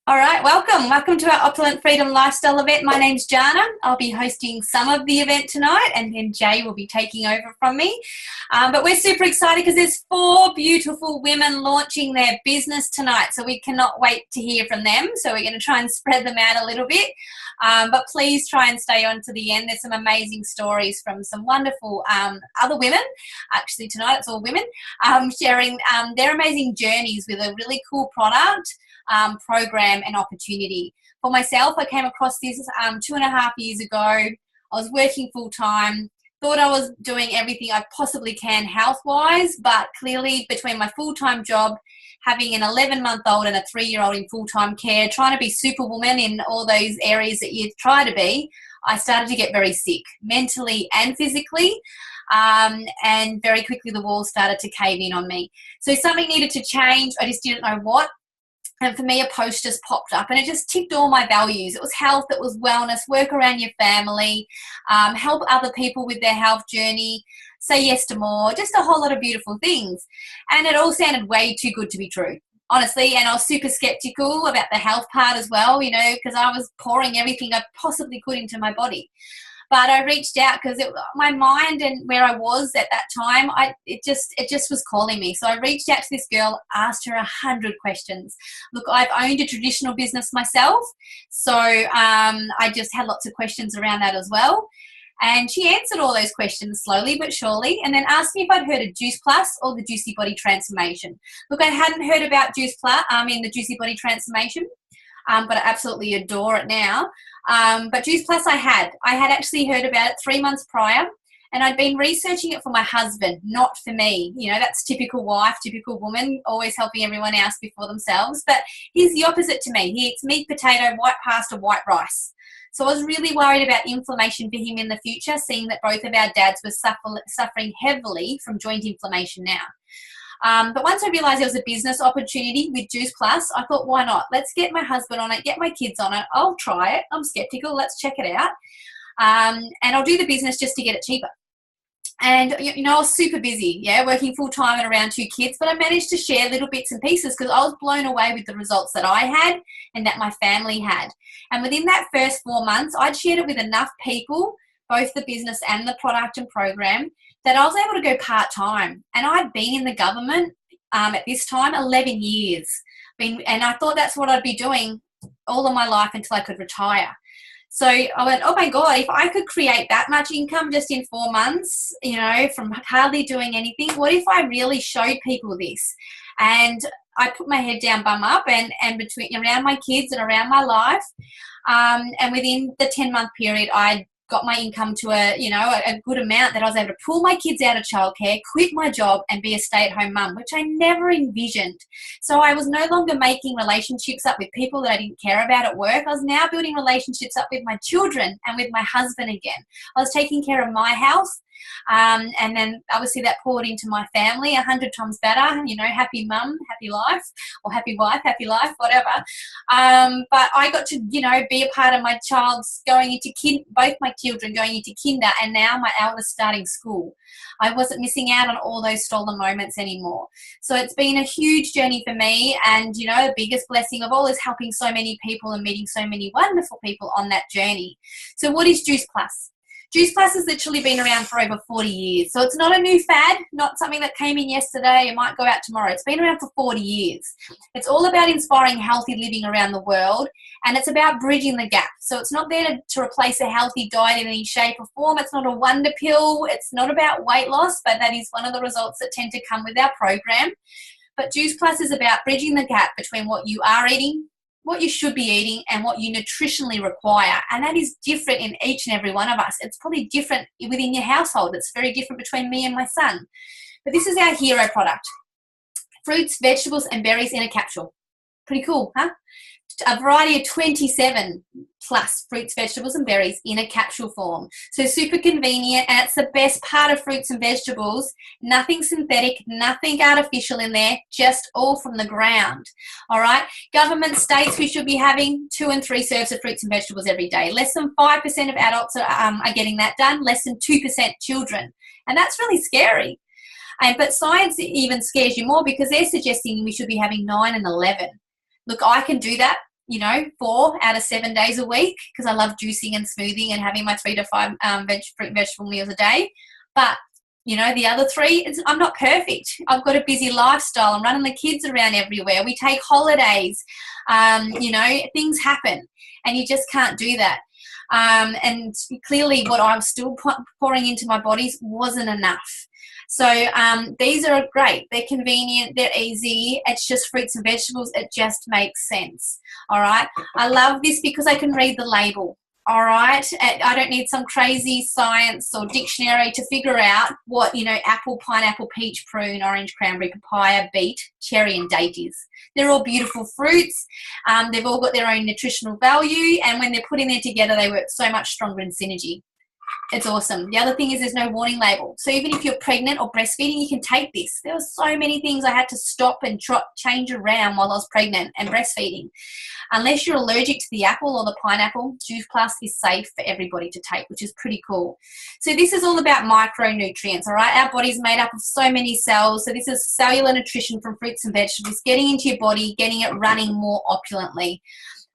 All right, welcome to our Opulent Freedom Lifestyle event. My name's Jana. I'll be hosting some of the event tonight, and then Jay will be taking over from me. But we're super excited because there's 4 beautiful women launching their business tonight, so we cannot wait to hear from them. So we're going to try and spread them out a little bit, but please try and stay on to the end. There's some amazing stories from some wonderful other women. Actually, tonight it's all women sharing their amazing journeys with a really cool product. Program and opportunity. For myself, I came across this 2.5 years ago. I was working full time, thought I was doing everything I possibly can health-wise, but clearly between my full-time job, having an 11-month-old and a 3-year-old in full-time care, trying to be superwoman in all those areas that you try to be, I started to get very sick, mentally and physically. And very quickly the walls started to cave in on me. So something needed to change. I just didn't know what. And for me, a post just popped up and it just ticked all my values. It was health, it was wellness, work around your family, help other people with their health journey, say yes to more, just a whole lot of beautiful things. And it all sounded way too good to be true, honestly. And I was super skeptical about the health part as well, because I was pouring everything I possibly could into my body. But I reached out because my mind and where I was at that time, it just was calling me. So I reached out to this girl, asked her 100 questions. Look, I've owned a traditional business myself, so I just had lots of questions around that as well. And she answered all those questions slowly but surely, and then asked me if I'd heard of Juice Plus or the Juicy Body Transformation. Look, I hadn't heard about Juice Plus, the Juicy Body Transformation. But I absolutely adore it now. But Juice Plus I had actually heard about it 3 months prior, and I'd been researching it for my husband, not for me. That's typical wife, typical woman, always helping everyone else before themselves. But he's the opposite to me. He eats meat, potato, white pasta, white rice. So I was really worried about inflammation for him in the future, seeing that both of our dads were suffering heavily from joint inflammation now. But once I realised there was a business opportunity with Juice Plus, I thought, why not? Let's get my husband on it, get my kids on it. I'll try it. I'm skeptical. Let's check it out. And I'll do the business just to get it cheaper. And, I was super busy, working full time and around 2 kids, but I managed to share little bits and pieces because I was blown away with the results that I had and that my family had. And within that first 4 months, I'd shared it with enough people, both the business and the product and program, that I was able to go part-time. And I'd been in the government at this time 11 years. And I thought that's what I'd be doing all of my life until I could retire. So I went, oh my God, if I could create that much income just in 4 months, from hardly doing anything, what if I really showed people this? And I put my head down, bum up, and between around my kids and around my life. And within the 10-month period, I got my income to a good amount that I was able to pull my kids out of childcare, quit my job and be a stay-at-home mum, which I never envisioned. So I was no longer making relationships up with people that I didn't care about at work. I was now building relationships up with my children and with my husband again. I was taking care of my health. And then obviously that poured into my family 100 times better, happy mum, happy life, or happy wife, happy life, whatever. But I got to, be a part of my child's going into both my children going into kinder, and now my eldest starting school. I wasn't missing out on all those stolen moments anymore. So it's been a huge journey for me, and the biggest blessing of all is helping so many people and meeting so many wonderful people on that journey. So what is Juice Plus? Juice Plus has literally been around for over 40 years. So it's not a new fad, not something that came in yesterday and might go out tomorrow. It's been around for 40 years. It's all about inspiring healthy living around the world, and it's about bridging the gap. So it's not there to replace a healthy diet in any shape or form. It's not a wonder pill. It's not about weight loss, but that is one of the results that tend to come with our program. But Juice Plus is about bridging the gap between what you are eating, what you should be eating, and what you nutritionally require. And that is different in each and every one of us. It's probably different within your household. It's very different between me and my son. But this is our hero product. Fruits, vegetables, and berries in a capsule. Pretty cool, huh? A variety of 27 plus fruits, vegetables, and berries in a capsule form. So super convenient, and it's the best part of fruits and vegetables. Nothing synthetic, nothing artificial in there, just all from the ground. All right. Government states we should be having 2 and 3 serves of fruits and vegetables every day. Less than 5% of adults are getting that done. Less than 2% children, and that's really scary. But science even scares you more because they're suggesting we should be having 9 and 11. Look, I can do that. you know, 4 out of 7 days a week because I love juicing and smoothing and having my 3 to 5 fruit and vegetable meals a day. But, you know, the other 3, I'm not perfect. I've got a busy lifestyle. I'm running the kids around everywhere. We take holidays. You know, things happen and you just can't do that. And clearly what I'm still pouring into my bodies wasn't enough. So these are great. They're convenient. They're easy. It's just fruits and vegetables. It just makes sense. All right. I love this because I can read the label. All right. I don't need some crazy science or dictionary to figure out what, you know, apple, pineapple, peach, prune, orange, cranberry, papaya, beet, cherry, and date is. They're all beautiful fruits. They've all got their own nutritional value. And when they're put in there together, they work so much stronger in synergy. It's awesome. The other thing is there's no warning label. So even if you're pregnant or breastfeeding, you can take this. There were so many things I had to stop and change around while I was pregnant and breastfeeding. Unless you're allergic to the apple or the pineapple, Juice Plus is safe for everybody to take, which is pretty cool. So this is all about micronutrients, all right? Our body's made up of so many cells. So this is cellular nutrition from fruits and vegetables, getting into your body, getting it running more opulently.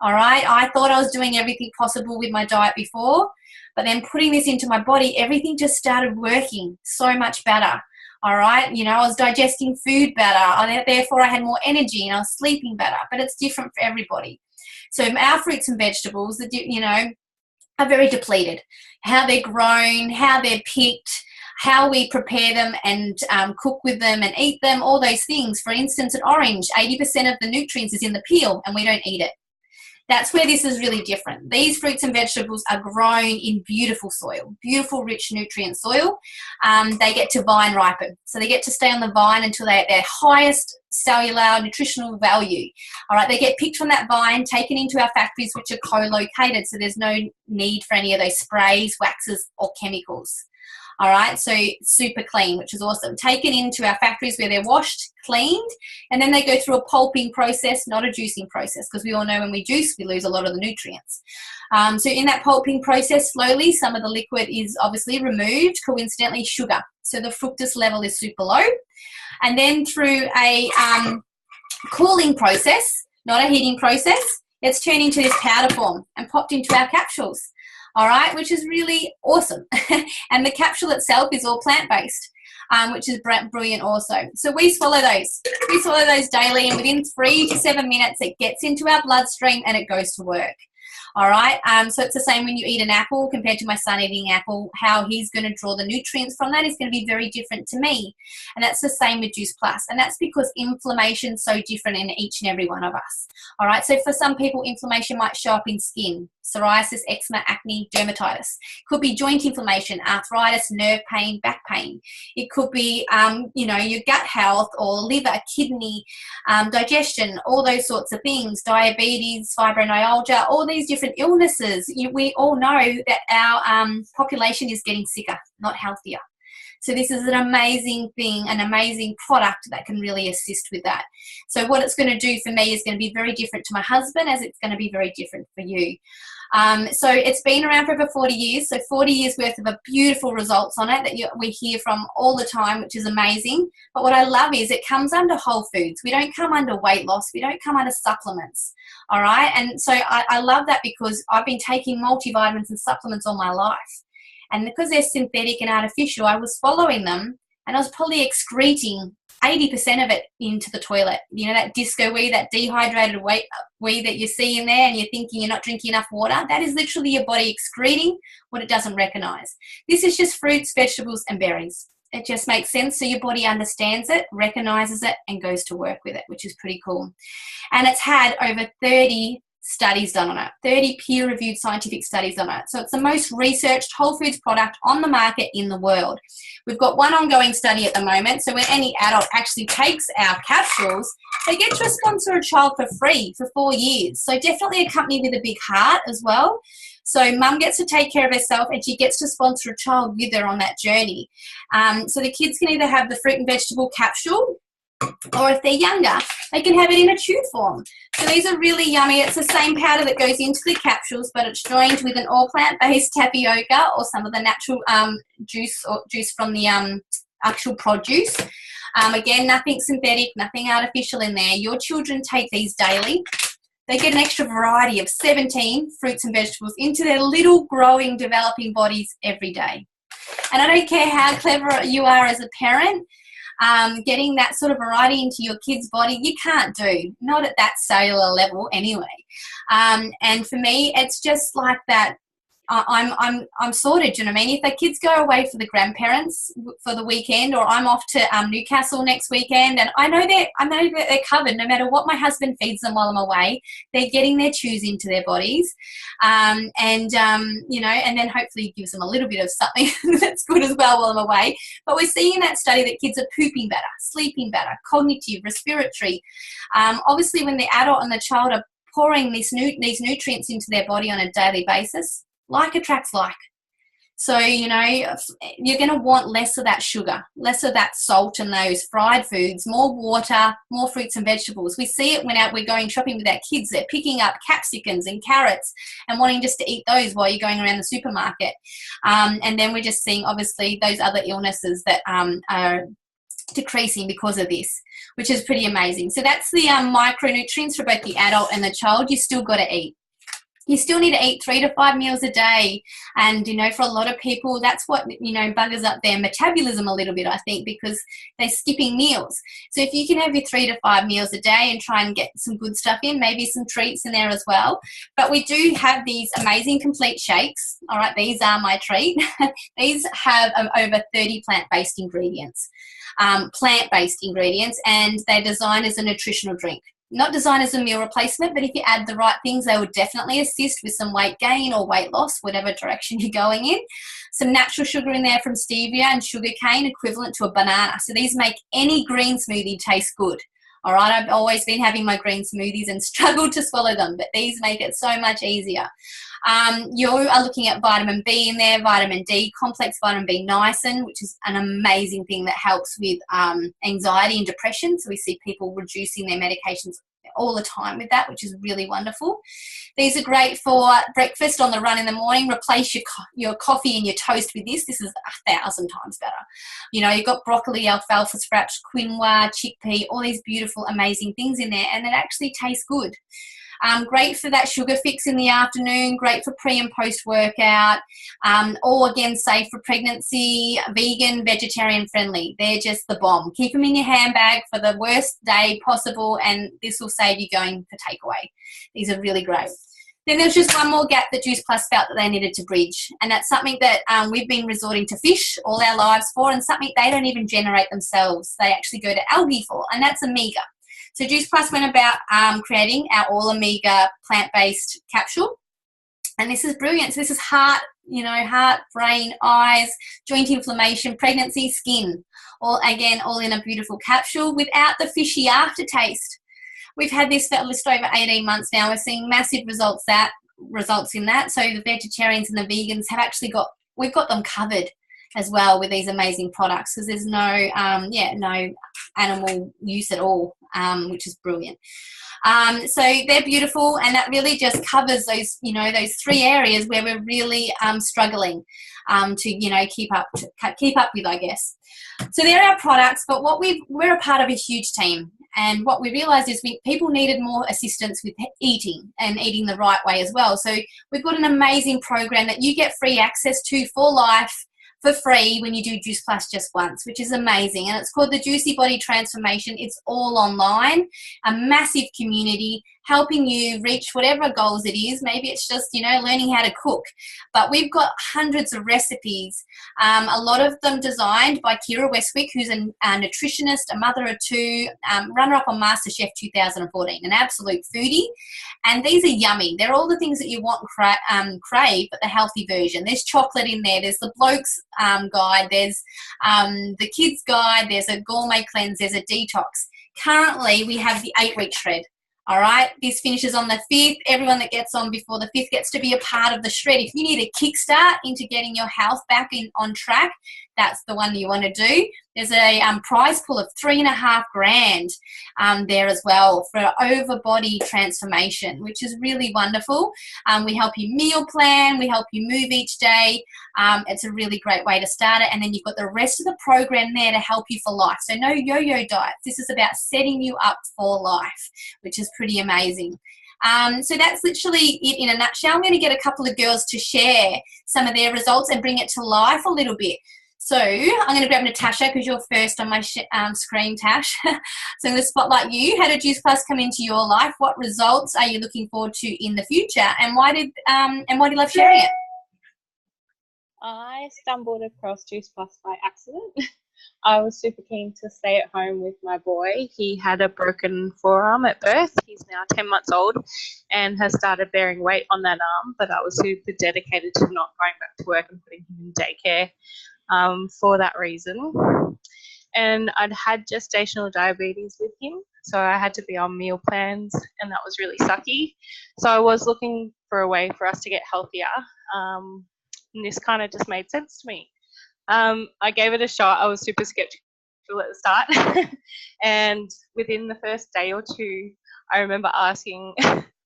All right? I thought I was doing everything possible with my diet before, but then putting this into my body, everything just started working so much better. All right. You know, I was digesting food better. Therefore, I had more energy and I was sleeping better. But it's different for everybody. So our fruits and vegetables, you know, are very depleted. How they're grown, how they're picked, how we prepare them and cook with them and eat them, all those things. For instance, an orange, 80% of the nutrients is in the peel and we don't eat it. That's where this is really different. These fruits and vegetables are grown in beautiful soil, beautiful, rich nutrient soil. They get to vine ripen. So they get to stay on the vine until they're at their highest cellular nutritional value. All right, they get picked from that vine, taken into our factories, which are co-located. So there's no need for any of those sprays, waxes, or chemicals. All right, so super clean, which is awesome. Taken into our factories where they're washed, cleaned, and then they go through a pulping process, not a juicing process, because we all know when we juice, we lose a lot of the nutrients. So in that pulping process, slowly, some of the liquid is obviously removed, coincidentally sugar. So the fructose level is super low. And then through a cooling process, not a heating process, it's turned into this powder form and popped into our capsules. All right, which is really awesome. And the capsule itself is all plant-based, which is brilliant also. So we swallow those. We swallow those daily, and within 3 to 7 minutes, it gets into our bloodstream and it goes to work. All right, so it's the same when you eat an apple compared to my son eating apple. How he's going to draw the nutrients from that is going to be very different to me. And that's the same with Juice Plus. And that's because inflammation is so different in each and every one of us. All right, so for some people, inflammation might show up in skin, psoriasis, eczema, acne, dermatitis. It could be joint inflammation, arthritis, nerve pain, back pain. It could be, you know, your gut health or liver, kidney, digestion, all those sorts of things, diabetes, fibromyalgia, all these different illnesses. We all know that our population is getting sicker, not healthier. So this is an amazing thing, an amazing product that can really assist with that. So what it's going to do for me is going to be very different to my husband, as it's going to be very different for you. So it's been around for over 40 years, so 40 years worth of beautiful results on it that we hear from all the time, which is amazing. But what I love is it comes under whole foods. We don't come under weight loss. We don't come under supplements, all right? And so I love that because I've been taking multivitamins and supplements all my life. And because they're synthetic and artificial, I was following them and I was probably excreting 80% of it into the toilet. You know, that disco wee, that dehydrated wee that you see in there and you're thinking you're not drinking enough water, that is literally your body excreting what it doesn't recognize. This is just fruits, vegetables, and berries. It just makes sense. So your body understands it, recognizes it, and goes to work with it, which is pretty cool. And it's had over 30 studies done on it, 30 peer-reviewed scientific studies on it. So it's the most researched whole foods product on the market in the world. We've got one ongoing study at the moment. So when any adult actually takes our capsules, they get to sponsor a child for free for 4 years. So definitely a company with a big heart as well. So mum gets to take care of herself and she gets to sponsor a child with her on that journey. So the kids can either have the fruit and vegetable capsule, or if they're younger, they can have it in a chew form. So these are really yummy. It's the same powder that goes into the capsules, but it's joined with an all plant-based tapioca or some of the natural juice from the actual produce. Again, nothing synthetic, nothing artificial in there. Your children take these daily. they get an extra variety of 17 fruits and vegetables into their little growing, developing bodies every day. And I don't care how clever you are as a parent, getting that sort of variety into your kid's body, you can't do, not at that cellular level anyway. And for me, it's just like that. I'm sorted, do you know what I mean? If the kids go away for the grandparents for the weekend, or I'm off to Newcastle next weekend, and I know that they're covered. No matter what my husband feeds them while I'm away, they're getting their chews into their bodies, you know, and then hopefully gives them a little bit of something that's good as well while I'm away. But we're seeing in that study that kids are pooping better, sleeping better, cognitive, respiratory. Obviously, when the adult and the child are pouring these nutrients into their body on a daily basis, like attracts like. So, you know, you're going to want less of that sugar, less of that salt and those fried foods, more water, more fruits and vegetables. We see it when we're going shopping with our kids. They're picking up capsicums and carrots and wanting just to eat those while you're going around the supermarket. And then we're just seeing, obviously, those other illnesses that are decreasing because of this, which is pretty amazing. So that's the micronutrients for both the adult and the child. You still got to eat. You still need to eat 3 to 5 meals a day. And, you know, for a lot of people, that's what, you know, buggers up their metabolism a little bit, I think, because they're skipping meals. So if you can have your 3 to 5 meals a day and try and get some good stuff in, maybe some treats in there as well. But we do have these amazing complete shakes. All right, these are my treat. These have over 30 plant-based ingredients, and they're designed as a nutritional drink. Not designed as a meal replacement, but if you add the right things, they would definitely assist with some weight gain or weight loss, whatever direction you're going in. Some natural sugar in there from stevia and sugar cane, equivalent to a banana. So these make any green smoothie taste good. All right, I've always been having my green smoothies and struggled to swallow them, but these make it so much easier. You are looking at vitamin B in there, vitamin D, complex vitamin B niacin, which is an amazing thing that helps with anxiety and depression. So we see people reducing their medications all the time with that, which is really wonderful. These are great for breakfast on the run in the morning. Replace your coffee and your toast with this. This is 1,000 times better. You know, you've got broccoli, alfalfa sprouts, quinoa, chickpea, all these beautiful, amazing things in there, and it actually tastes good. Great for that sugar fix in the afternoon, great for pre and post workout, all again safe for pregnancy, vegan, vegetarian friendly. They're just the bomb. Keep them in your handbag for the worst day possible, and this will save you going for takeaway. These are really great. Then there's just one more gap that Juice Plus felt that they needed to bridge, and that's something that we've been resorting to fish all our lives for, and something they don't even generate themselves. They actually go to algae for, and that's omega. So Juice Plus went about creating our all omega plant-based capsule, and this is brilliant. So this is heart, brain, eyes, joint inflammation, pregnancy, skin, all in a beautiful capsule without the fishy aftertaste. We've had this for just over 18 months now. We're seeing massive results in that. So the vegetarians and the vegans we've got them covered as well with these amazing products, because there's no animal use at all, which is brilliant. So they're beautiful, and that really just covers those, those 3 areas where we're really struggling to, keep up with, I guess. So they're our products, but we're a part of a huge team. And what we realised is people needed more assistance with eating and eating the right way as well. So we've got an amazing program that you get free access to for life, for free, when you do Juice Plus just once, which is amazing. And it's called the Juicy Body Transformation. It's all online, a massive community helping you reach whatever goals it is. Maybe it's just, learning how to cook. But we've got hundreds of recipes, a lot of them designed by Kira Westwick, who's a nutritionist, a mother of 2, runner-up on MasterChef 2014, an absolute foodie. And these are yummy. They're all the things that you want and crave, but the healthy version. There's chocolate in there. There's the blokes guide. There's the kids guide. There's a gourmet cleanse. There's a detox. Currently, we have the 8-week shred. All right, this finishes on the 5th. Everyone that gets on before the 5th gets to be a part of the shred. If you need a kickstart into getting your health back on track, that's the one you want to do. There's a prize pool of $3,500 there as well for over body transformation, which is really wonderful. We help you meal plan. We help you move each day. It's a really great way to start it. And then you've got the rest of the program there to help you for life. So no yo-yo diets. This is about setting you up for life, which is pretty amazing. So that's literally it in a nutshell. I'm going to get a couple of girls to share some of their results and bring it to life a little bit. So I'm going to grab Natasha because you're first on my screen, Tash. So I'm going to spotlight you. How did Juice Plus come into your life? What results are you looking forward to in the future? And why do you love sharing it? I stumbled across Juice Plus by accident. I was super keen to stay at home with my boy. He had a broken forearm at birth. He's now 10 months old and has started bearing weight on that arm, but I was super dedicated to not going back to work and putting him in daycare for that reason. And I'd had gestational diabetes with him, so I had to be on meal plans, and that was really sucky. So I was looking for a way for us to get healthier, and this kind of just made sense to me. I gave it a shot. I was super skeptical at the start, and within the first day or two, I remember asking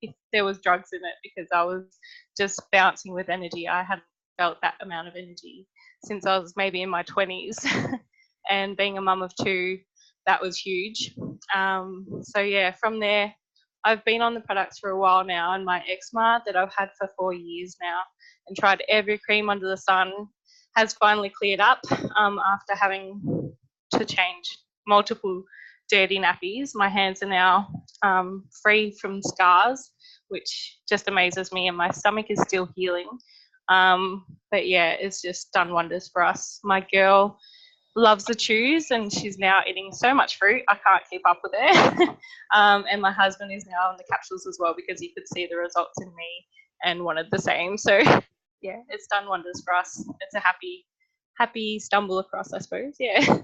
if there was drugs in it because I was just bouncing with energy. I hadn't felt that amount of energy since I was maybe in my 20s. And being a mum of two, that was huge. So yeah, from there, I've been on the products for a while now, and my eczema that I've had for 4 years now and tried every cream under the sun has finally cleared up after having to change multiple dirty nappies. My hands are now free from scars, which just amazes me, and my stomach is still healing. But yeah, it's just done wonders for us. My girl loves the chews, and she's now eating so much fruit I can't keep up with her. And my husband is now on the capsules as well because he could see the results in me and wanted the same. So yeah, it's done wonders for us. It's a happy stumble across, I suppose. Yeah.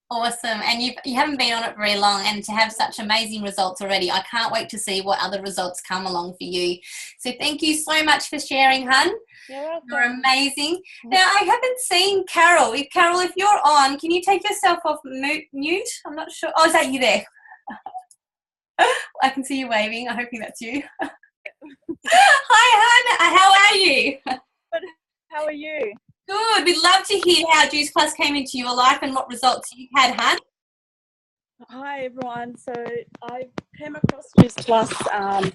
Awesome. And you haven't been on it very long, and to have such amazing results already, I can't wait to see what other results come along for you. So thank you so much for sharing, hun. You're welcome. You're amazing. Now, I haven't seen Carol. Carol, if you're on, can you take yourself off mute? I'm not sure. Oh, is that you there? I can see you waving. I'm hoping that's you. Hi, hun. How are you? Good. How are you? Good. We'd love to hear how Juice Plus came into your life and what results you had, hun. Hi, everyone. So I came across Juice Plus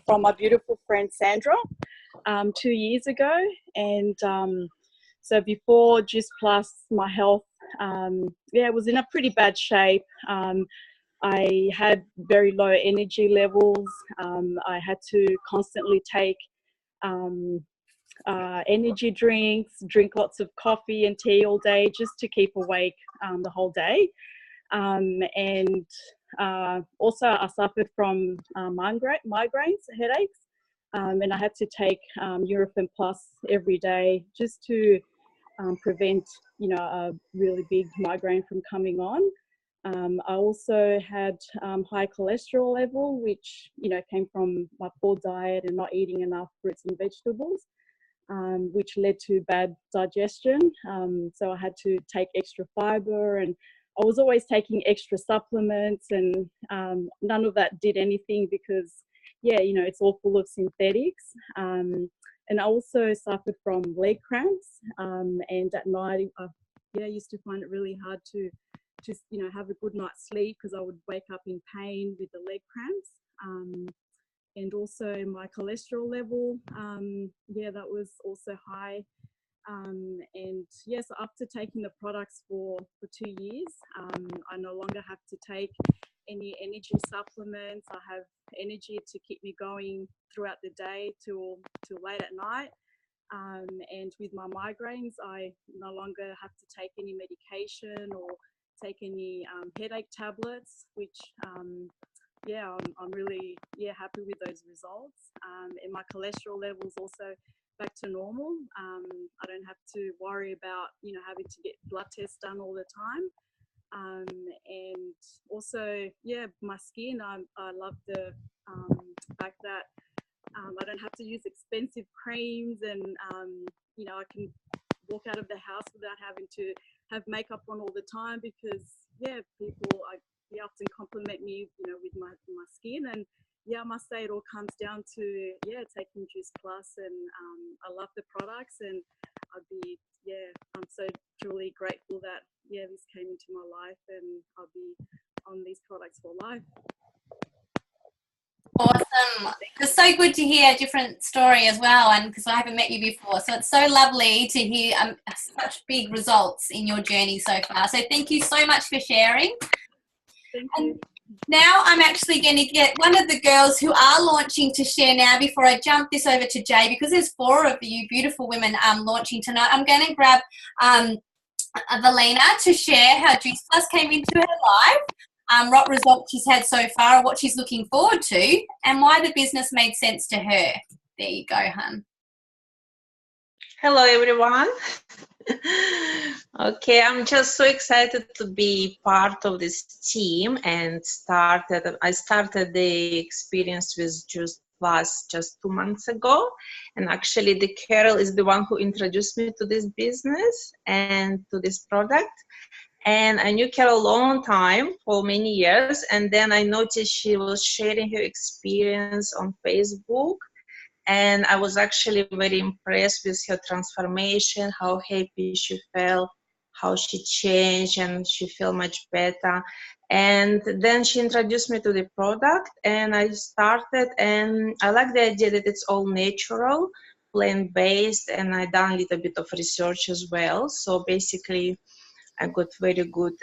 from my beautiful friend Sandra 2 years ago. And so before Juice Plus, my health, was in a pretty bad shape. I had very low energy levels. I had to constantly take energy drinks, drink lots of coffee and tea all day just to keep awake the whole day. And also I suffered from migraines, headaches, and I had to take Nurofen Plus every day just to prevent, a really big migraine from coming on. I also had high cholesterol level, which, came from my poor diet and not eating enough fruits and vegetables. Which led to bad digestion. So I had to take extra fiber, and I was always taking extra supplements, and none of that did anything because, it's all full of synthetics. And I also suffered from leg cramps. And at night, I used to find it really hard to just, have a good night's sleep because I would wake up in pain with the leg cramps. And also my cholesterol level, that was also high. So after taking the products for 2 years, I no longer have to take any energy supplements. I have energy to keep me going throughout the day till late at night. And with my migraines, I no longer have to take any medication or take any headache tablets, which I'm really happy with those results. And my cholesterol levels also back to normal. I don't have to worry about having to get blood tests done all the time. And also my skin, I love the fact that I don't have to use expensive creams, and I can walk out of the house without having to have makeup on all the time because people often compliment me, with my skin. And I must say it all comes down to taking Juice Plus, and I love the products, and I'm so truly grateful that this came into my life, and I'll be on these products for life. Awesome. It's so good to hear a different story as well, and because I haven't met you before. So it's so lovely to hear such big results in your journey so far. So thank you so much for sharing. Thank And you. now I'm actually going to get one of the girls who are launching to share now before I jump this over to Jay, because there's 4 of you beautiful women launching tonight. I'm going to grab Valina to share how Juice Plus came into her life, what results she's had so far, what she's looking forward to, and why the business made sense to her. There you go, hun. Hello, everyone. Okay, I'm just so excited to be part of this team and I started the experience with Juice Plus just 2 months ago. And actually, the Carol is the one who introduced me to this business and to this product. And I knew Carol a long time, for many years. And then I noticed she was sharing her experience on Facebook. And I was actually very impressed with her transformation, how happy she felt, how she changed, and she felt much better. And then she introduced me to the product, and I started, and I like the idea that it's all natural, plant-based, and I done a little bit of research as well. So basically, I got very good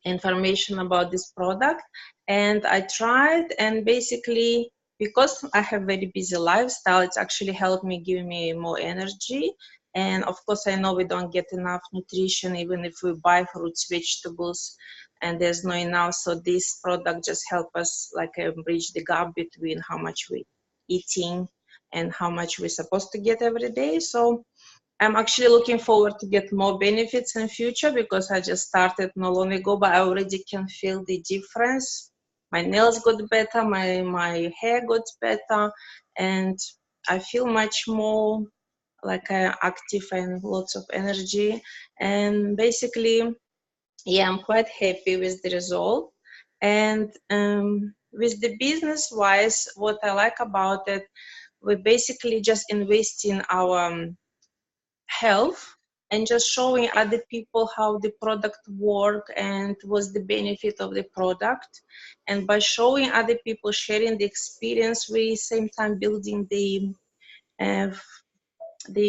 information about this product, and I tried, and basically because I have very busy lifestyle, it's actually helped me, give me more energy. And of course I know we don't get enough nutrition even if we buy fruits, vegetables, and there's no enough. So this product just help us like bridge the gap between how much we eating and how much we're supposed to get every day. So I'm actually looking forward to get more benefits in future because I just started not long ago, but I already can feel the difference. My nails got better, my hair got better, and I feel much more like active and lots of energy. And basically, yeah, I'm quite happy with the result. And with the business wise, what I like about it, we basically just invest in our health and just showing other people how the product work and what's the benefit of the product. And by showing other people, sharing the experience, we same time building the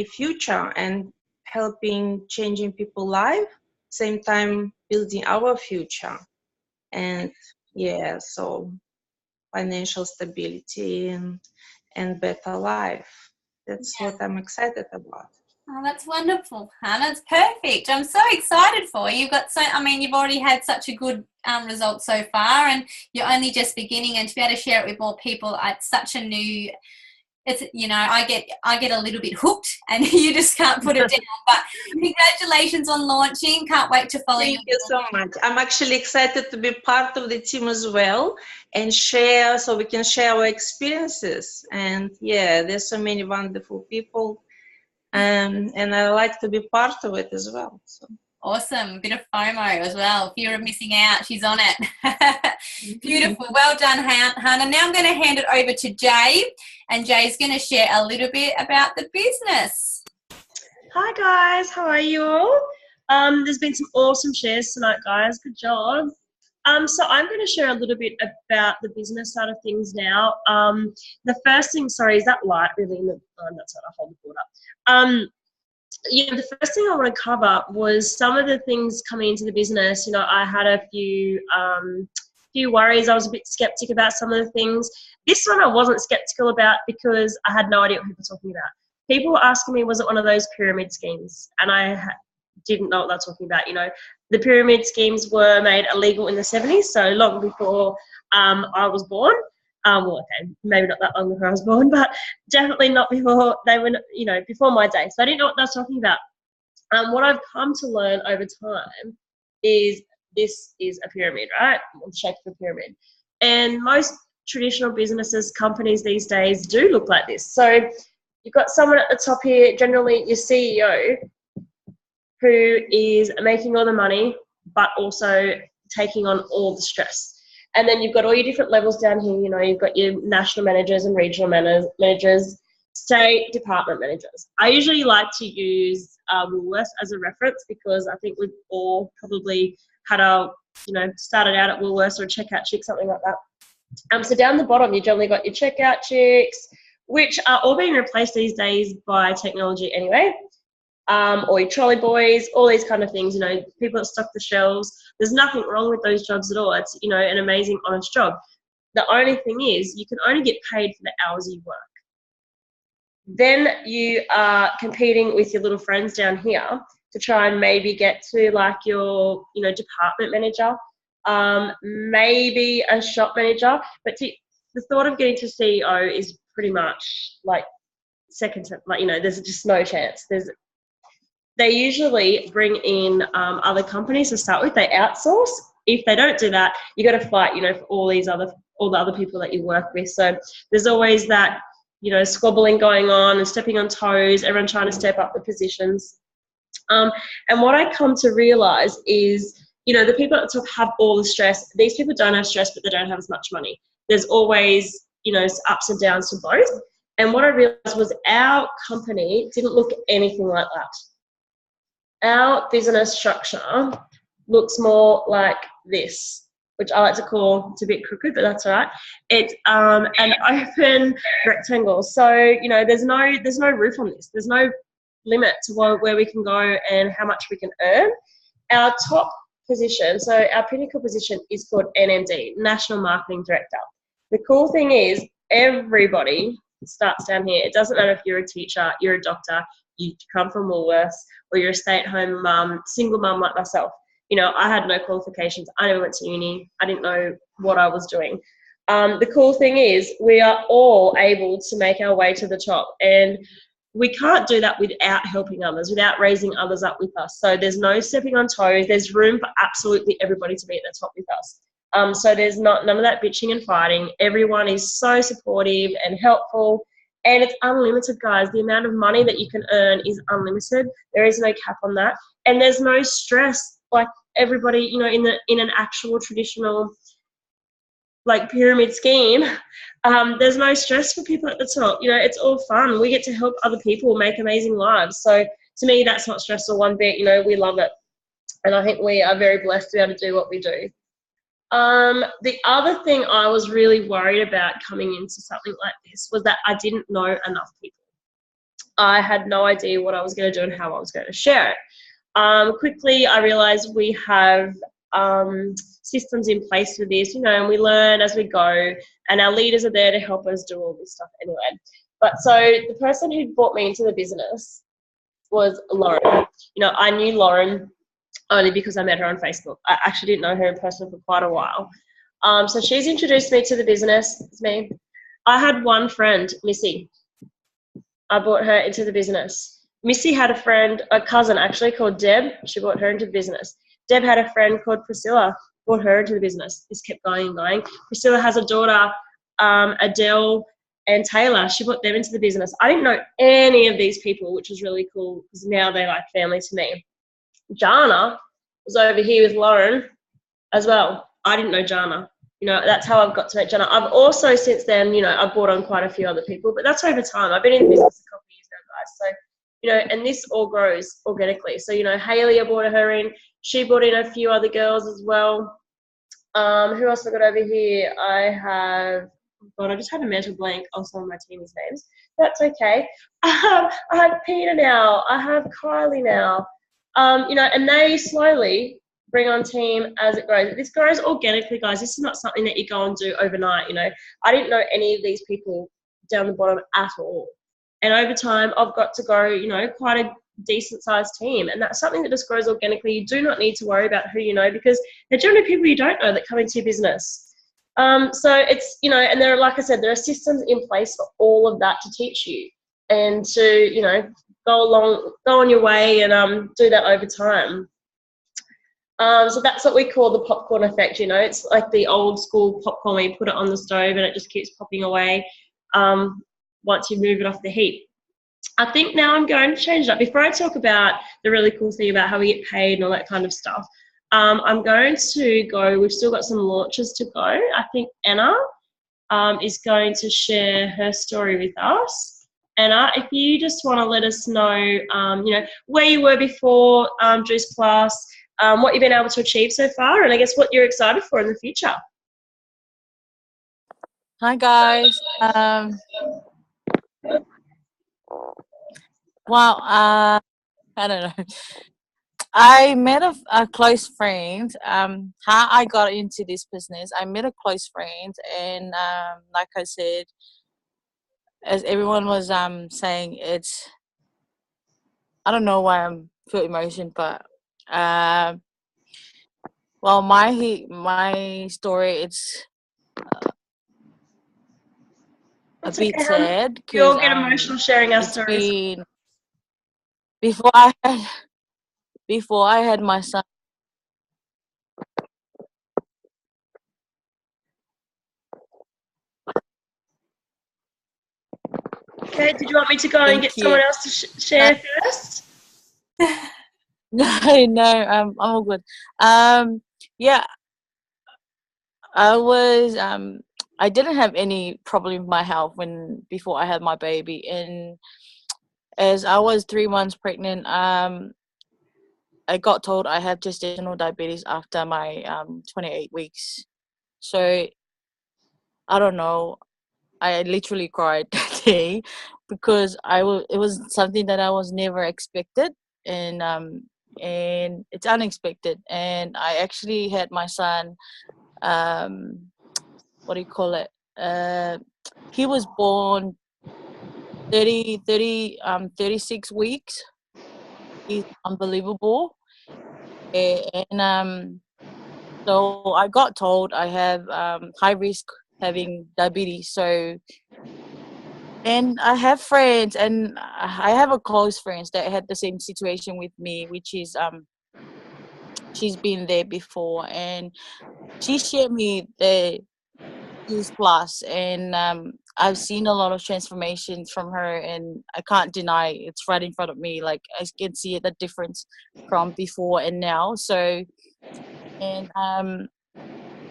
future and helping changing people's life, same time building our future. And yeah, so financial stability and better life. That's what I'm excited about. Oh, that's wonderful, Hannah. It's perfect. I'm so excited for you. You've got you've already had such a good result so far, and you're only just beginning. And to be able to share it with more people, it's such a new. It's I get a little bit hooked, and you just can't put it down. But congratulations on launching. Can't wait to follow you. Thank you so much. I'm actually excited to be part of the team as well and share, so we can share our experiences. And yeah, there's so many wonderful people. And I like to be part of it as well. So. Awesome. Bit of FOMO as well. Fear of missing out. She's on it. Beautiful. Well done, Hannah. Now I'm going to hand it over to Jay, and Jay's going to share a little bit about the business. Hi, guys. How are you all? There's been some awesome shares tonight, guys. Good job. So I'm going to share a little bit about the business side of things now. The first thing, sorry, is that light really in the, that's not, I'll hold the board up. The first thing I want to cover was some of the things coming into the business. I had a few worries. I was a bit skeptic about some of the things. This one I wasn't skeptical about because I had no idea what people were talking about. People were asking me, was it one of those pyramid schemes? And I didn't know what they were talking about. The pyramid schemes were made illegal in the 70s, so long before I was born. Well, okay, maybe not that long before I was born, but definitely not before they were, before my day. So I didn't know what they were talking about. What I've come to learn over time is this is a pyramid, right? The shape of a pyramid. And most traditional businesses, companies these days do look like this. So you've got someone at the top here, generally your CEO, who is making all the money, but also taking on all the stress. And then you've got all your different levels down here. You've got your national managers and regional managers, state department managers. I usually like to use Woolworths as a reference because I think we've all probably had started out at Woolworths or a checkout chick, something like that. So down the bottom, you generally got your checkout chicks, which are all being replaced these days by technology anyway. Or your trolley boys, all these kind of things, people that stock the shelves. There's nothing wrong with those jobs at all. It's, an amazing, honest job. The only thing is you can only get paid for the hours you work. Then you are competing with your little friends down here to try and maybe get to like your, department manager, maybe a shop manager. But the thought of getting to CEO is pretty much like second to, there's just no chance. They usually bring in other companies to start with. They outsource. If they don't do that, you got to fight, for all the other people that you work with. So there's always that, squabbling going on and stepping on toes, everyone trying to step up the positions. And what I come to realize is, the people at the top have all the stress. These people don't have stress, but they don't have as much money. There's always, ups and downs to both. And what I realized was our company didn't look anything like that. Our business structure looks more like this, which I like to call, it's a bit crooked, but that's all right. It's an open rectangle. So, there's no roof on this. There's no limit to where we can go and how much we can earn. Our top position, so our pinnacle position is called NMD, National Marketing Director. The cool thing is everybody starts down here. It doesn't matter if you're a teacher, you're a doctor, you come from Woolworths, or you're a stay-at-home mum, single mum like myself. I had no qualifications. I never went to uni. I didn't know what I was doing. The cool thing is we are all able to make our way to the top, and we can't do that without helping others, without raising others up with us. So there's no stepping on toes. There's room for absolutely everybody to be at the top with us. So there's none of that bitching and fighting. Everyone is so supportive and helpful, and it's unlimited, guys. The amount of money that you can earn is unlimited. There is no cap on that, and there's no stress like everybody, in an actual traditional like pyramid scheme. There's no stress for people at the top. It's all fun. We get to help other people make amazing lives. So to me, that's not stressful one bit. We love it, and I think we are very blessed to be able to do what we do. The other thing I was really worried about coming into something like this was that I didn't know enough people. I had no idea what I was going to do and how I was going to share it. Quickly, I realized we have systems in place for this, and we learn as we go, and our leaders are there to help us do all this stuff anyway. But so the person who brought me into the business was Lauren. I knew Lauren only because I met her on Facebook. I actually didn't know her in person for quite a while. So she's introduced me to the business. It's me. I had one friend, Missy. I brought her into the business. Missy had a cousin actually called Deb. She brought her into the business. Deb had a friend called Priscilla, brought her into the business. This kept going and going. Priscilla has a daughter, Adele and Taylor. She brought them into the business. I didn't know any of these people, which was really cool because now they're like family to me. Jana was over here with Lauren as well. I didn't know Jana. That's how I've got to meet Jana. I've also since then, I've brought on quite a few other people, but that's over time. I've been in the business a couple of years now, guys. So, and this all grows organically. So, Hayley, I brought her in. She brought in a few other girls as well. Who else have I got over here? I just had a mental blank on some of my team's names. That's okay. I have Peter now. I have Kylie now. And they slowly bring on team as it grows. This grows organically, guys. This is not something that you go and do overnight. I didn't know any of these people down the bottom at all. And over time, I've got to grow, quite a decent sized team. And that's something that just grows organically. You do not need to worry about who you know, because they're generally people you don't know that come into your business. So it's, and there are, like I said, there are systems in place for all of that to teach you and to, go on your way and do that over time. So that's what we call the popcorn effect. It's like the old school popcorn where you put it on the stove and it just keeps popping away once you move it off the heat. I think now I'm going to change it up. Before I talk about the really cool thing about how we get paid and all that kind of stuff, I'm going to go, we've still got some launches to go. I think Anna is going to share her story with us. Anna, if you just want to let us know, where you were before Juice Plus, what you've been able to achieve so far, and I guess what you're excited for in the future. Hi guys. Well, I don't know. I met a close friend. How I got into this business, I met a close friend, and like I said, as everyone was saying, it's I don't know why I'm feel emotion, but um, well, my story it's a That's bit okay, hon. sad We because all get emotional sharing our it's stories. been before I had before I had my son. Okay, did you want me to go and Thank get someone you. else to share first? No, no, I'm all good. Yeah, I was I didn't have any problem with my health when before I had my baby, and as I was 3 months pregnant, I got told I have gestational diabetes after my 28 weeks. So I don't know. I literally cried that day because it was something that I was never expected, and it's unexpected, and I actually had my son um what do you call it, uh he was born 36 weeks. He's unbelievable. And so I got told I have high risk having diabetes. So, and I have friends, and I have a close friends that had the same situation with me, which is she's been there before, and she shared me the News Plus, and I've seen a lot of transformations from her, and I can't deny it's right in front of me. Like I can see the difference from before and now. So, and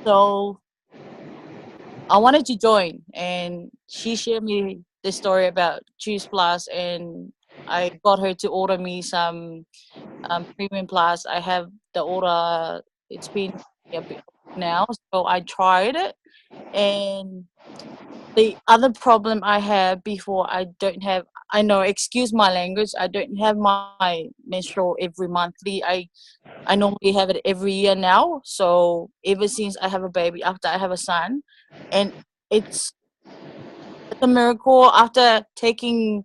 so I wanted to join, and she shared me the story about Choose Plus, and I got her to order me some Premium Plus. I have the order. It's been a bit now, so I tried it, and the other problem I have before I know, excuse my language, I don't have my menstrual every monthly. I normally have it every year now. So ever since I have a baby, after I have a son, and it's it's a miracle after taking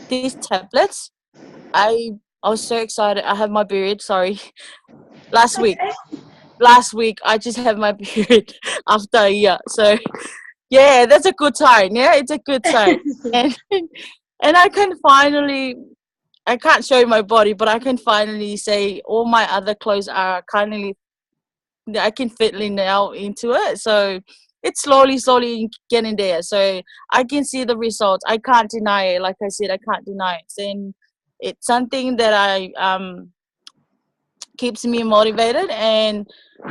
these tablets. I I was so excited. I have my period, sorry, last week. Okay. Last week I just have my period after a year. So yeah, that's a good sign. Yeah, it's a good sign. And and I can't show you my body, but I can finally say all my other clothes are kindly I can fit in now into it. So it's slowly getting there. So I can see the results. I can't deny it. Like I said, I can't deny it. And it's something that I keeps me motivated and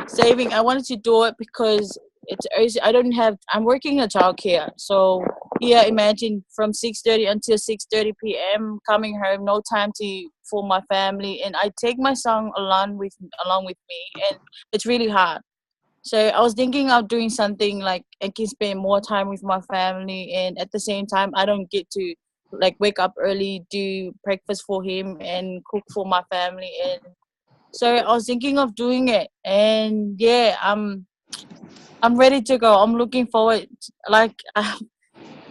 saving. I wanted to do it because it's easy. I'm working in childcare, so yeah, imagine from 6:30 until 6:30 p.m. coming home, no time to for my family, and I take my son along with me, and it's really hard. So I was thinking of doing something like I can spend more time with my family, and at the same time I don't get to like wake up early, do breakfast for him, and cook for my family. And so I was thinking of doing it, and yeah, I'm ready to go. I'm looking forward. Like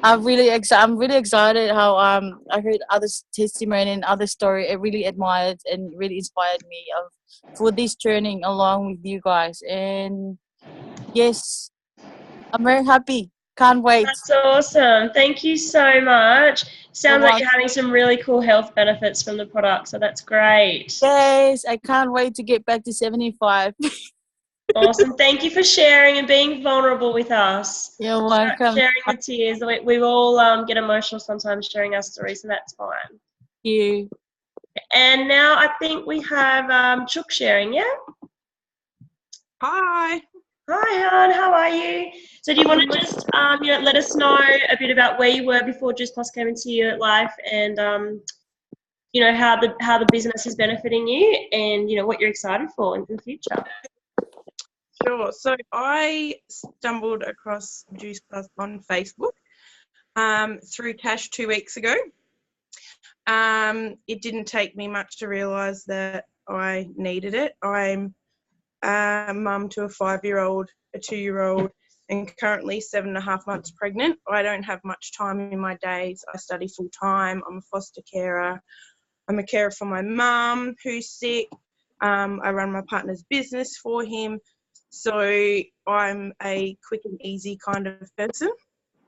I'm really excited how I heard others' testimony and other story. It really admired and really inspired me of for this journey along with you guys. And yes, I'm very happy. Can't wait. That's awesome. Thank you so much. You're Sounds like welcome. you're having some really cool health benefits from the product, so that's great. Yes, I can't wait to get back to 75. Awesome. Thank you for sharing and being vulnerable with us. You're welcome. Sharing the tears. We all get emotional sometimes sharing our stories, so that's fine. Thank you. And now I think we have Chook sharing, yeah? Hi. Hi, hon. How are you? So do you want to just let us know a bit about where you were before Juice Plus came into your life, and how the business is benefiting you, and what you're excited for in the future? Sure. So I stumbled across Juice Plus on Facebook through Tash 2 weeks ago. It didn't take me much to realise that I needed it. I'm a mum to a 5-year-old, a 2-year-old, and currently 7.5 months pregnant. I don't have much time in my days. I study full time. I'm a foster carer. I'm a carer for my mum who's sick. I run my partner's business for him. So I'm a quick and easy kind of person.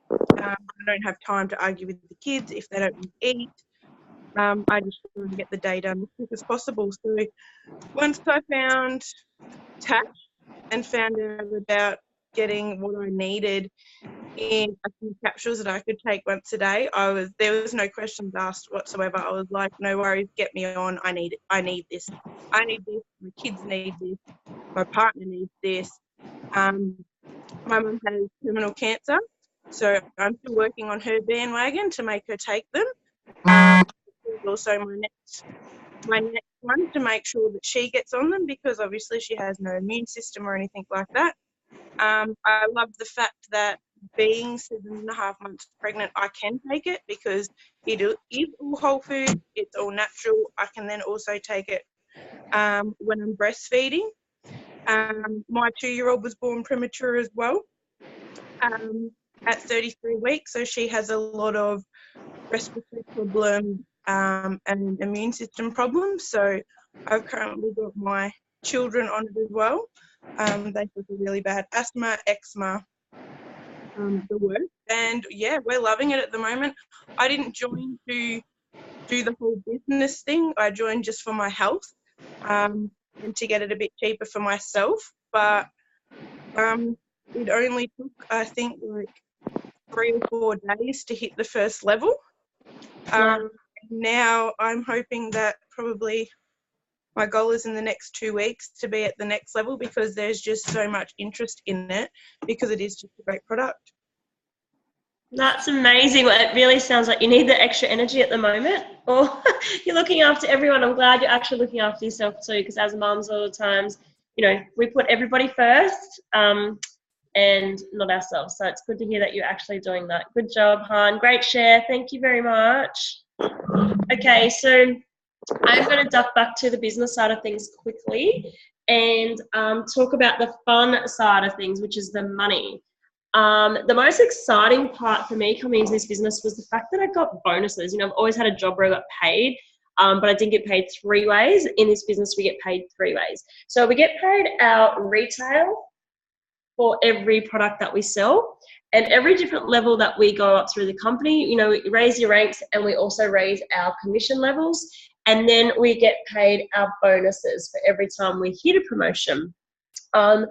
I don't have time to argue with the kids if they don't eat. I just want to get the day done as quick as possible. So once I found Tash and found out about getting what I needed in a few capsules that I could take once a day, there was no questions asked whatsoever. I was like, no worries, get me on. I need it. I need this. I need this. My kids need this. My partner needs this. My mum has terminal cancer, so I'm still working on her bandwagon to make her take them. Also my next one to make sure that she gets on them, because obviously she has no immune system or anything like that. I love the fact that being 7.5 months pregnant, I can take it because it is all whole food, it's all natural. I can then also take it when I'm breastfeeding. My 2-year-old was born premature as well at 33 weeks, so she has a lot of respiratory problems and immune system problems. So I've currently got my children on it as well. They have really bad asthma, eczema, the worst. And yeah, we're loving it at the moment. I didn't join to do the whole business thing. I joined just for my health and to get it a bit cheaper for myself. But it only took, I think, like 3 or 4 days to hit the first level. Now I'm hoping that probably my goal is in the next 2 weeks to be at the next level, because there's just so much interest in it, because it is just a great product. That's amazing. Well, it really sounds like you need the extra energy at the moment, or you're looking after everyone. I'm glad you're actually looking after yourself too, because as mums, all the times, we put everybody first and not ourselves. So it's good to hear that you're actually doing that. Good job, Han. Great share. Thank you very much. Okay, so I'm going to duck back to the business side of things quickly and talk about the fun side of things, which is the money. The most exciting part for me coming into this business was the fact that I got bonuses. I've always had a job where I got paid, but I didn't get paid 3 ways. In this business, we get paid 3 ways. So we get paid our retail for every product that we sell, and every different level that we go up through the company, we raise your ranks, and we also raise our commission levels, and then we get paid our bonuses for every time we hit a promotion. I've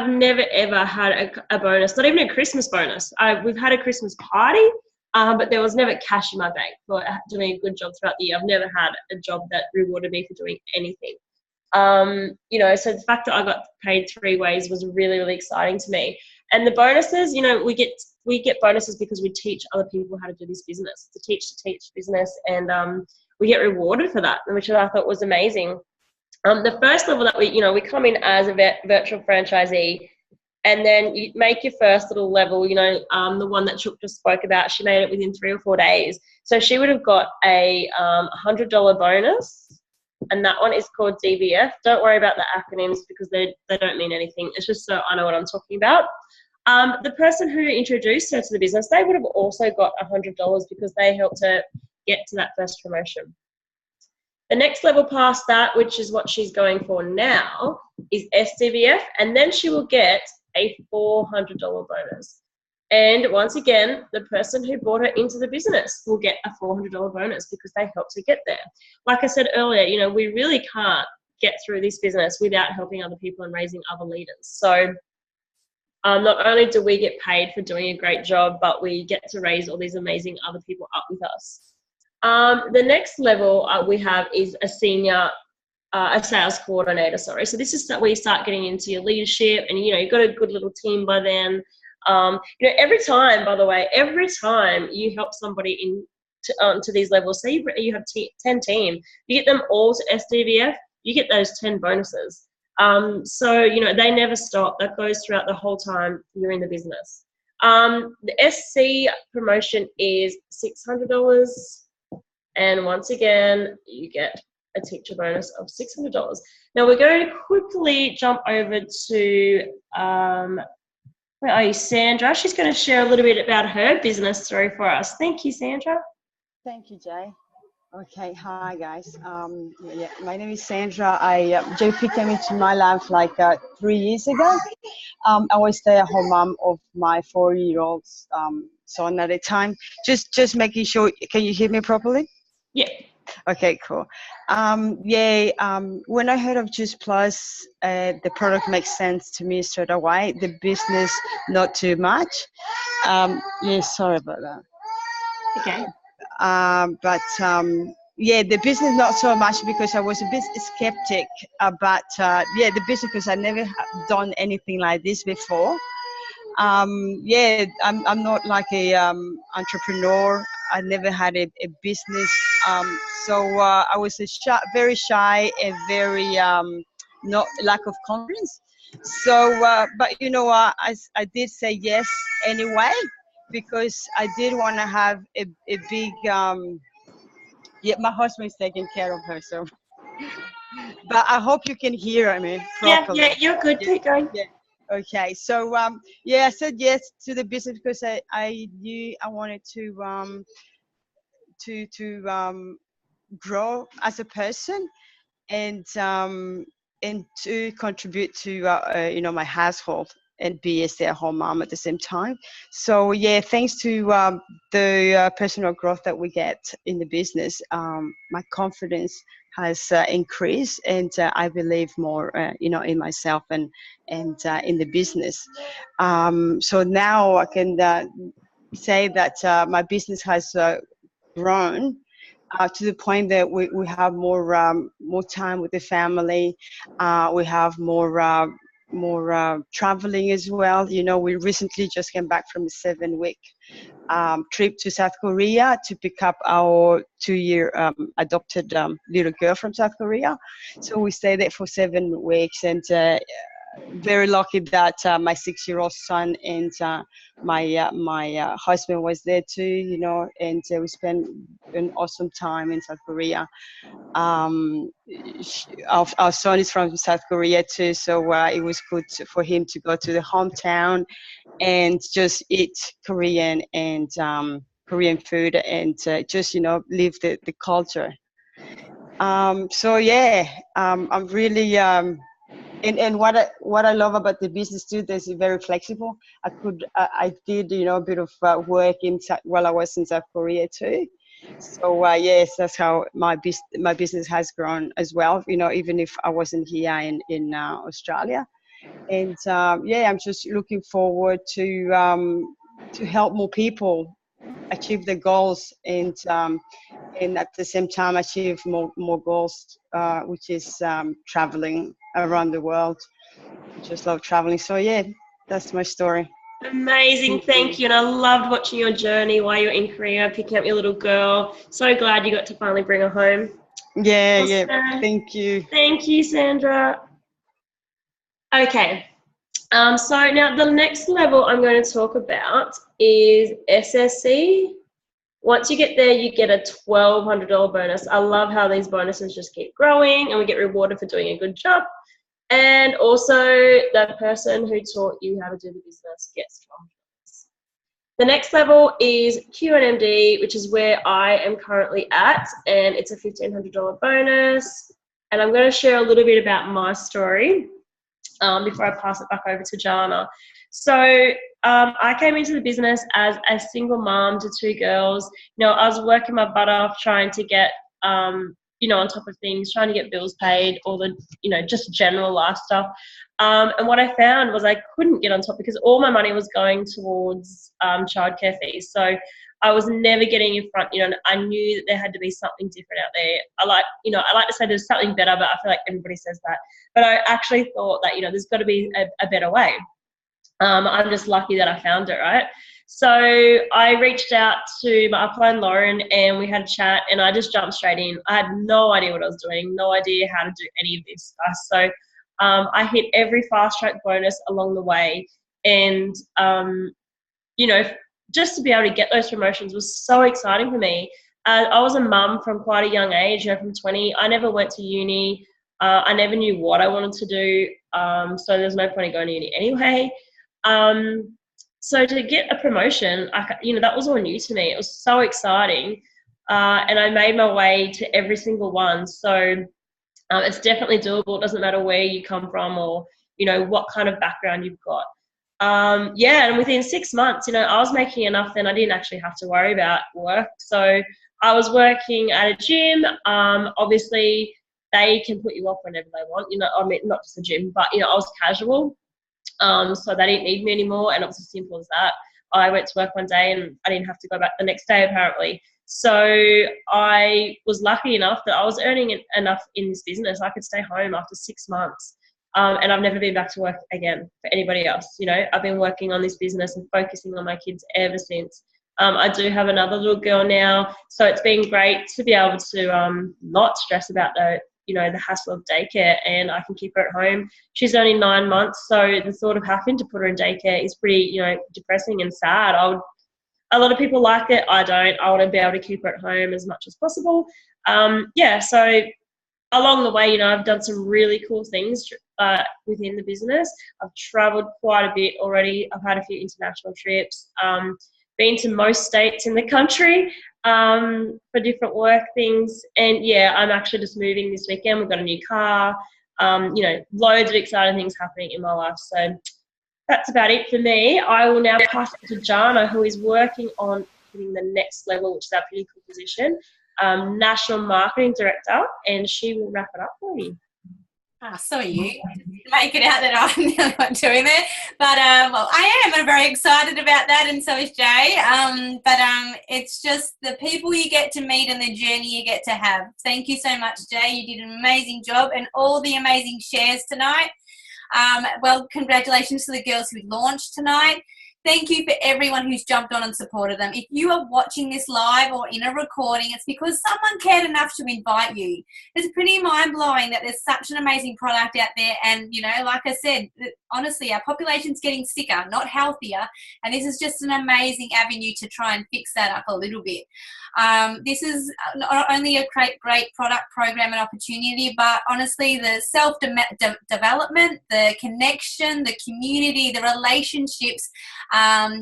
never ever had a bonus, not even a Christmas bonus. We've had a Christmas party, but there was never cash in my bank for doing a good job throughout the year. I've never had a job that rewarded me for doing anything. So the fact that I got paid 3 ways was really, really exciting to me. And the bonuses, we get bonuses because we teach other people how to do this business. It's a teach business, and we get rewarded for that, which I thought was amazing. The first level that we come in as a virtual franchisee, and then you make your first little level, the one that Chook just spoke about, she made it within 3 or 4 days. So she would have got a $100 bonus, and that one is called DVF. Don't worry about the acronyms because they don't mean anything. It's just so I know what I'm talking about. The person who introduced her to the business, they would have also got $100 because they helped her get to that first promotion. The next level past that, which is what she's going for now, is SDVF, and then she will get a $400 bonus. And once again, the person who brought her into the business will get a $400 bonus because they helped her get there. Like I said earlier, we really can't get through this business without helping other people and raising other leaders. So not only do we get paid for doing a great job, but we get to raise all these amazing other people up with us. The next level we have is a senior, a sales coordinator, sorry. So this is where you start getting into your leadership, and, you've got a good little team by then. Every time, by the way, every time you help somebody to these levels, say you have 10 team, you get them all to SDVF, you get those 10 bonuses. So, you know, they never stop. That goes throughout the whole time you're in the business. The SC promotion is $600. And once again, you get a teacher bonus of $600. Now we're going to quickly jump over to, where are you, Sandra? She's going to share a little bit about her business story for us. Thank you, Sandra. Thank you, Jay. Okay, hi guys. Yeah, my name is Sandra. JP came into my life like 3 years ago. I was stay-at-home mom of my 4-year-old son at a time. Just making sure. Can you hear me properly? Yeah. Okay, cool. When I heard of Juice Plus, the product makes sense to me straight away. The business, not too much. Sorry about that. Okay. The business not so much because I was a bit skeptic about the business because I never done anything like this before. I'm not like a entrepreneur. I never had a business, I was very shy and very not lack of confidence. But you know, I did say yes anyway because I did want to have a big. My husband is taking care of her, so. But I hope you can hear me properly. Yeah, you're good. Keep going. Yeah. Okay, so I said yes to the business because I knew I wanted to grow as a person and to contribute to my household and be a stay-at-home mom at the same time. So thanks to the personal growth that we get in the business, my confidence has increased, and I believe more in myself and in the business. So now I can say that my business has grown to the point that we have more time with the family. We have more traveling as well. You know, we recently just came back from a 7-week trip to South Korea to pick up our 2-year adopted little girl from South Korea. So we stayed there for 7 weeks, and very lucky that my 6-year-old son and my husband was there too, you know, and we spent an awesome time in South Korea. Our son is from South Korea too, so it was good for him to go to the hometown and just eat Korean and Korean food and just, you know, live the culture. I'm really and what I love about the business too, is very flexible. I did, you know, a bit of work while I was in South Korea too. So yes, that's how my business has grown as well. You know, even if I wasn't here in Australia, and I'm just looking forward to help more people achieve their goals and at the same time achieve more goals, which is traveling around the world. I just love traveling. So that's my story. Amazing, thank you. And I loved watching your journey while you're in Korea, picking up your little girl. So glad you got to finally bring her home. Yeah, thank you. Thank you, Sandra. Okay, so now the next level I'm going to talk about is SSC. Once you get there, you get a $1,200 bonus. I love how these bonuses just keep growing and we get rewarded for doing a good job. And also, the person who taught you how to do the business gets $12. The next level is QNMD, which is where I am currently at, and it's a $1,500 bonus. And I'm going to share a little bit about my story before I pass it back over to Jana. So I came into the business as a single mom to 2 girls. You know, I was working my butt off trying to get on top of things, trying to get bills paid, all the, just general life stuff. And what I found was I couldn't get on top because all my money was going towards childcare fees. So I was never getting in front, and I knew that there had to be something different out there. I like to say there's something better, but I feel like everybody says that. But I actually thought that, there's got to be a better way. I'm just lucky that I found it, right? So I reached out to my upline, Lauren, and we had a chat, and I just jumped straight in. I had no idea what I was doing, no idea how to do any of this stuff. So I hit every fast track bonus along the way. And, you know, just to be able to get those promotions was so exciting for me. I was a mum from quite a young age, you know, from 20. I never went to uni. I never knew what I wanted to do. So there's no point in going to uni anyway. So to get a promotion, you know, that was all new to me. It was so exciting. And I made my way to every single one. So it's definitely doable. It doesn't matter where you come from or, you know, what kind of background you've got. Yeah, and within 6 months, you know, I was making enough then I didn't actually have to worry about work. So I was working at a gym. Obviously, they can put you off whenever they want. You know, I mean, not just a gym, but, you know, I was casual. So they didn't need me anymore, and it was as simple as that. I went to work one day and I didn't have to go back the next day, apparently. So I was lucky enough that I was earning enough in this business. I could stay home after 6 months. And I've never been back to work again for anybody else. You know, I've been working on this business and focusing on my kids ever since. I do have another little girl now, so it's been great to be able to not stress about the hassle of daycare, and I can keep her at home. She's only 9 months, so the thought of having to put her in daycare is pretty, you know, depressing and sad. A lot of people like it. I don't. I want to be able to keep her at home as much as possible. Yeah, so along the way, you know, I've done some really cool things within the business. I've traveled quite a bit already. I've had a few international trips, been to most states in the country for different work things. And yeah, I'm actually just moving this weekend. We've got a new car, you know, loads of exciting things happening in my life. So that's about it for me. I will now pass it to Jana, who is working on hitting the next level, which is our pretty cool position. National Marketing Director, and she will wrap it up for you. So are you. Make it out that I'm not doing it. But well, I am. I'm very excited about that, and so is Jay. But it's just the people you get to meet and the journey you get to have. Thank you so much, Jay. You did an amazing job, and all the amazing shares tonight. Well, congratulations to the girls who launched tonight. Thank you for everyone who's jumped on and supported them. If you are watching this live or in a recording, it's because someone cared enough to invite you. It's pretty mind-blowing that there's such an amazing product out there. And, you know, like I said, honestly, our population's getting sicker, not healthier. And this is just an amazing avenue to try and fix that up a little bit. This is not only a great product, program and opportunity, but honestly, the self-development, the connection, the community, the relationships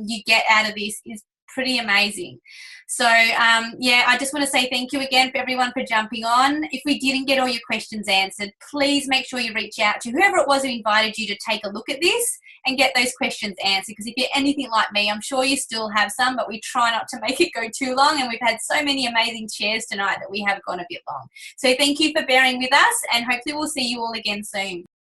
you get out of this is pretty amazing. So yeah, I just want to say thank you again for everyone for jumping on. If we didn't get all your questions answered, please make sure you reach out to whoever it was who invited you to take a look at this and get those questions answered, because if you're anything like me, I'm sure you still have some, but we try not to make it go too long, and we've had so many amazing shares tonight that we have gone a bit long. So thank you for bearing with us, and hopefully we'll see you all again soon.